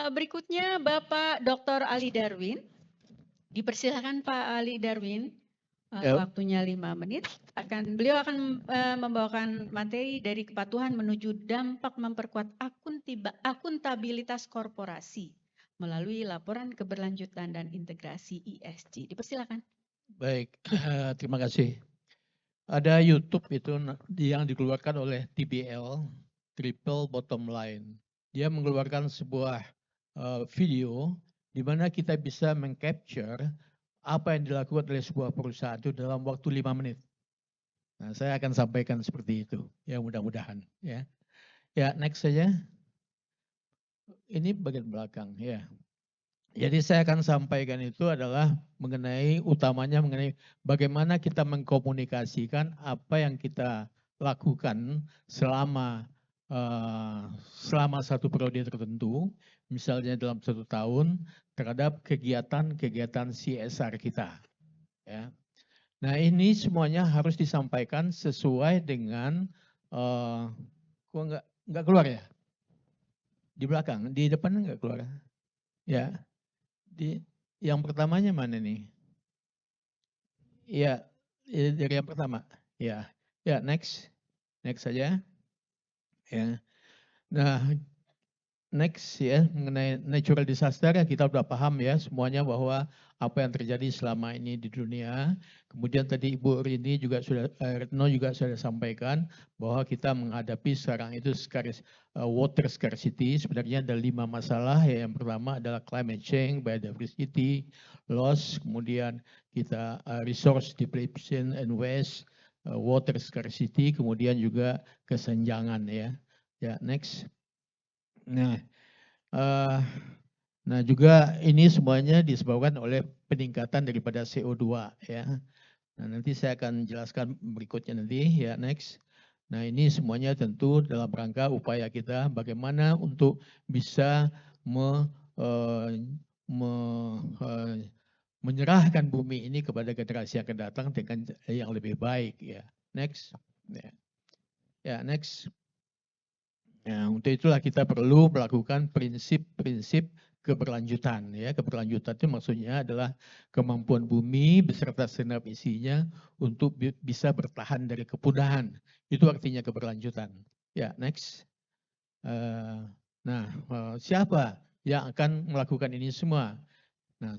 Berikutnya Bapak Dr. Ali Darwin. Dipersilakan Pak Ali Darwin, waktunya 5 menit. Beliau akan membawakan materi dari kepatuhan menuju dampak memperkuat akuntabilitas korporasi melalui laporan keberlanjutan dan integrasi ESG. Dipersilakan. Baik, terima kasih. Ada YouTube itu yang dikeluarkan oleh TBL, Triple Bottom Line. Dia mengeluarkan sebuah video di mana kita bisa mengcapture apa yang dilakukan oleh sebuah perusahaan itu dalam waktu 5 menit. Nah, saya akan sampaikan seperti itu, ya mudah-mudahan. Ya, next saja. Ini bagian belakang, ya. Jadi saya akan sampaikan itu adalah utamanya mengenai bagaimana kita mengkomunikasikan apa yang kita lakukan selama satu periode tertentu, misalnya dalam 1 tahun terhadap kegiatan-kegiatan CSR kita. Ya. Nah ini semuanya harus disampaikan sesuai dengan, kok nggak keluar ya? Di belakang, di depan nggak keluar? Ya. Yang pertamanya mana nih? Iya, dari yang pertama. Ya, next saja. Ya, nah next ya mengenai natural disaster ya kita sudah paham ya semuanya bahwa apa yang terjadi selama ini di dunia. Kemudian tadi Ibu Rini juga Retno juga sudah sampaikan bahwa kita menghadapi sekarang itu water scarcity. Sebenarnya ada 5 masalah ya. Yang pertama adalah climate change, biodiversity loss, kemudian kita resource depletion and waste, water scarcity, kemudian juga kesenjangan ya. Ya, next. Nah juga ini semuanya disebabkan oleh peningkatan daripada CO2 ya. Nah nanti saya akan jelaskan berikutnya nanti ya, next. Nah ini semuanya tentu dalam rangka upaya kita bagaimana untuk bisa menyerahkan bumi ini kepada generasi yang akan datang dengan yang lebih baik ya. Next. Ya, next. Nah, untuk itulah kita perlu melakukan prinsip-prinsip keberlanjutan. Ya, keberlanjutan itu maksudnya adalah kemampuan bumi beserta segenap isinya untuk bisa bertahan dari kepunahan. Itu artinya keberlanjutan. Ya, next. Siapa yang akan melakukan ini semua? Nah,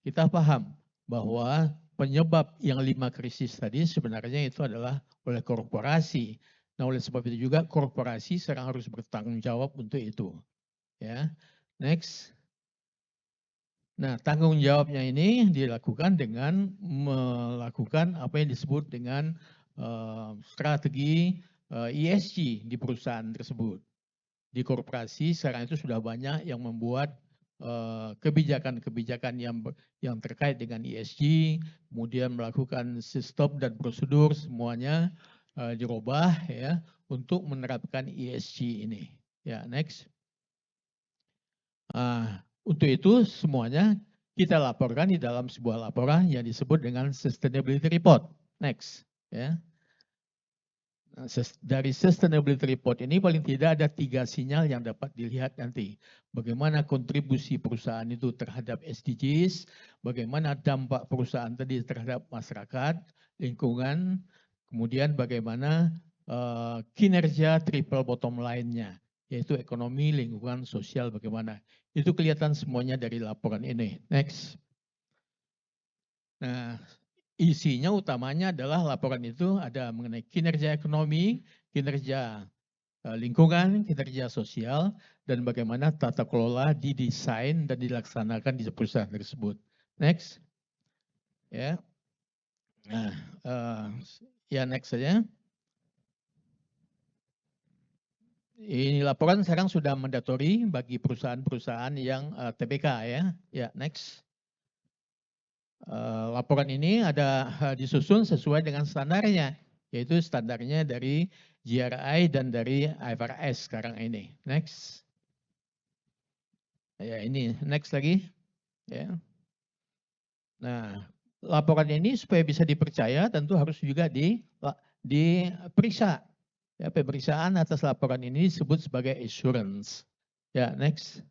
kita paham bahwa penyebab yang 5 krisis tadi sebenarnya itu adalah oleh korporasi. Nah, oleh sebab itu juga korporasi sekarang harus bertanggung jawab untuk itu. Ya, next. Nah, tanggung jawabnya ini dilakukan dengan melakukan apa yang disebut dengan strategi ESG di perusahaan tersebut. Di korporasi sekarang itu sudah banyak yang membuat kebijakan-kebijakan yang terkait dengan ESG, kemudian melakukan sistem dan prosedur semuanya dirubah ya untuk menerapkan ESG ini. Ya, next. Untuk itu semuanya kita laporkan di dalam sebuah laporan yang disebut dengan Sustainability Report. Next. Ya. Dari Sustainability Report ini paling tidak ada 3 sinyal yang dapat dilihat nanti. Bagaimana kontribusi perusahaan itu terhadap SDGs, bagaimana dampak perusahaan tadi terhadap masyarakat, lingkungan, kemudian bagaimana kinerja triple bottom line-nya, yaitu ekonomi, lingkungan, sosial, bagaimana. Itu kelihatan semuanya dari laporan ini. Next. Nah, isinya utamanya adalah laporan itu ada mengenai kinerja ekonomi, kinerja lingkungan, kinerja sosial, dan bagaimana tata kelola didesain dan dilaksanakan di perusahaan tersebut. Next. Ya. Nah, ya next saja. Ini laporan sekarang sudah mandatori bagi perusahaan-perusahaan yang TBK ya. Ya, next. Laporan ini ada disusun sesuai dengan standarnya, yaitu standarnya dari GRI dan dari IFRS sekarang ini. Next. Ya, ini next lagi. Ya. Nah, laporan ini supaya bisa dipercaya tentu harus juga diperiksa. Ya, pemeriksaan atas laporan ini disebut sebagai assurance. Ya, next.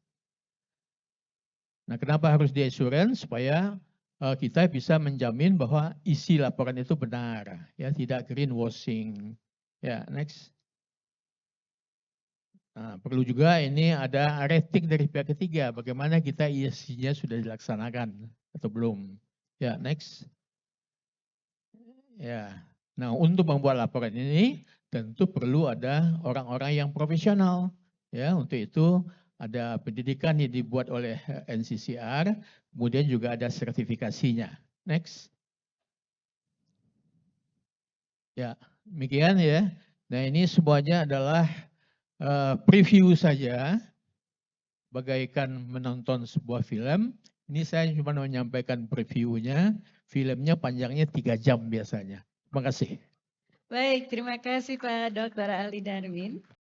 Nah, kenapa harus di assurance? Supaya kita bisa menjamin bahwa isi laporan itu benar, ya, tidak greenwashing. Ya, next. Nah, perlu juga ini ada rating dari pihak ketiga, bagaimana kita ESG-nya sudah dilaksanakan atau belum. Ya, next. Ya, nah untuk membuat laporan ini tentu perlu ada orang-orang yang profesional. Ya, untuk itu ada pendidikan yang dibuat oleh NCCR, kemudian juga ada sertifikasinya. Next. Ya, demikian ya. Nah ini semuanya adalah preview saja, bagaikan menonton sebuah film. Ini saya cuma menyampaikan previewnya, filmnya panjangnya 3 jam biasanya. Terima kasih. Baik, terima kasih Pak Dr. Ali Darwin.